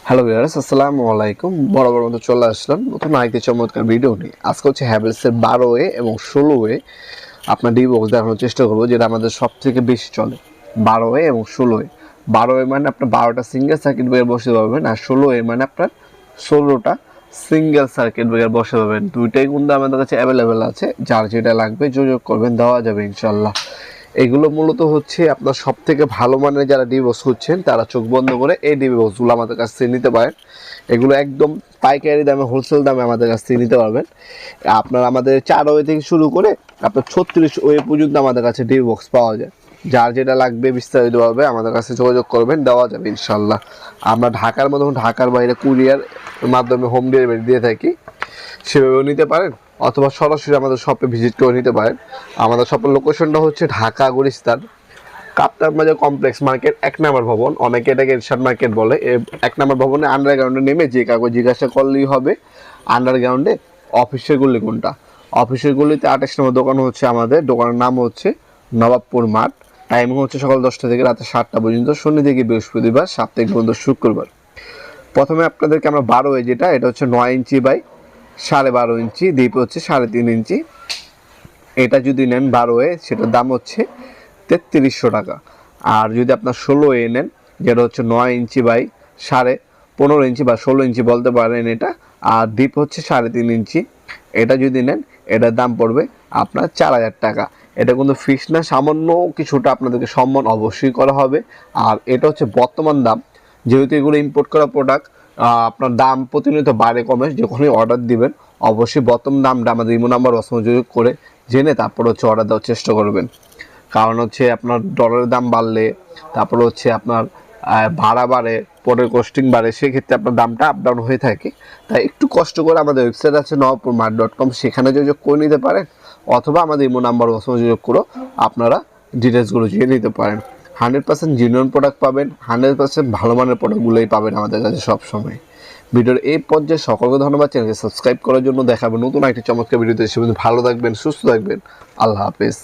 Hello viewers, আসসালামু আলাইকুম। বরাবর মতো চলে আসলাম নতুন আরেকটি চমৎকার ভিডিও নিয়ে। আজকে হচ্ছে হ্যাভেলসের 12A এবং 16A আপনার ডি বক্স দেখানোর চেষ্টা করবো, যেটা আমাদের সব থেকে বেশি চলে। 12A এবং 16A। 12A মানে আপনার 12টা সিঙ্গেল সার্কিট ব্রেকার বসে পাবেন, আর 16A মানে আপনার 16টা সিঙ্গেল সার্কিট ব্রেকার বসে পাবেন। দুইটাই কিন্তু আমাদের কাছে অ্যাভেলেবেল আছে, যার যেটা লাগবে যোগাযোগ করবেন, দেওয়া যাবে ইনশাল্লাহ। এগুলো মূলত হচ্ছে আপনার সব থেকে ভালো মানের যারা ডিভোর্স খুঁজছেন তারা চোখ বন্ধ করে এই ডিভোর্সগুলো আমাদের কাছ থেকে নিতে পারেন। এগুলো একদম পাইকারি দামে, হোলসেল দামে আমাদের কাছ থেকে নিতে পারবেন। আপনার আমাদের 4 ওয়ে থেকে শুরু করে আপনার 36 ওয়ে পর্যন্ত আমাদের কাছে ডিভোর্স পাওয়া যায়। যার যেটা লাগবে বিস্তারিতভাবে আমাদের কাছে যোগাযোগ করবেন, দেওয়া যাবে ইনশাল্লাহ। আমরা ঢাকার মধ্যে, ঢাকার বাইরে কুরিয়ার মাধ্যমে হোম ডেলিভারি দিয়ে থাকি, সেভাবেও নিতে পারেন, অথবা সরাসরি আমাদের শপে ভিজিট করে নিতে পারেন। আমাদের শপের লোকেশনটা হচ্ছে ঢাকা গুলিস্তান কাপ্তান বাজার কমপ্লেক্স মার্কেট 1 নম্বর ভবন, অনেকে এটাকে এরশাদ মার্কেট বলে। 1 নম্বর ভবনে আন্ডারগ্রাউন্ডে নেমে যে কাগজ জিজ্ঞাসা করলেই হবে আন্ডারগ্রাউন্ডে অফিসের গলি কোনটা। অফিসের গলিতে 28 নম্বর দোকান হচ্ছে আমাদের। দোকানের নাম হচ্ছে নবাবপুর মাঠ। টাইমিং হচ্ছে সকাল 10টা থেকে রাতে 7টা পর্যন্ত, শনি থেকে বৃহস্পতিবার, সাপ্তাহিক বন্ধ শুক্রবার। প্রথমে আপনাদেরকে আমরা 12A, যেটা এটা হচ্ছে 9 ইঞ্চি বাই 12.5 ইঞ্চি, ডিপ হচ্ছে 3.5 ইঞ্চি। এটা যদি নেন 12A, সেটার দাম হচ্ছে 3300 টাকা। আর যদি আপনার 16A নেন, যেটা হচ্ছে 9 ইঞ্চি বাই 15.5 ইঞ্চি বা 16 ইঞ্চি বলতে পারেন এটা, আর ডিপ হচ্ছে 3.5 ইঞ্চি, এটা যদি নেন এটার দাম পড়বে আপনার 4000 টাকা। এটা কিন্তু ফিক্স না, সামান্য কিছুটা আপনাদেরকে সম্মান অবশ্যই করা হবে। আর এটা হচ্ছে বর্তমান দাম, যেহেতু এগুলো ইম্পোর্ট করা প্রোডাক্ট, আপনার দাম প্রতিনিয়ত বাড়ে কমে। যখনই অর্ডার দিবেন অবশ্যই বর্তমান দামটা আমাদের ইমো নাম্বার যোগাযোগ করে জেনে তারপর হচ্ছে অর্ডার দেওয়ার চেষ্টা করবেন। কারণ হচ্ছে আপনার ডলারের দাম বাড়লে, তারপর হচ্ছে আপনার ভাড়া বাড়ে, পরের কস্টিং বাড়ে, সেক্ষেত্রে আপনার দামটা আপ ডাউন হয়ে থাকে। তাই একটু কষ্ট করে আমাদের ওয়েবসাইট আছে nawapurmart.com, সেখানে যোগাযোগ করে নিতে পারেন, অথবা আমাদের ইমো নাম্বার যোগাযোগ করে আপনারা ডিটেলসগুলো জেনে নিতে পারেন। 100% জেনুইন প্রোডাক্ট পাবেন, 100% ভালো মানের প্রোডাক্টগুলোই পাবেন আমাদের কাছে সবসময়। ভিডিওর এই পর্যায়ে সকলকে ধন্যবাদ। চ্যানেলকে সাবস্ক্রাইব করার জন্য। দেখাবেন নতুন একটি চমৎকার ভিডিওতে। সে ভালো থাকবেন, সুস্থ থাকবেন। আল্লাহ হাফেজ।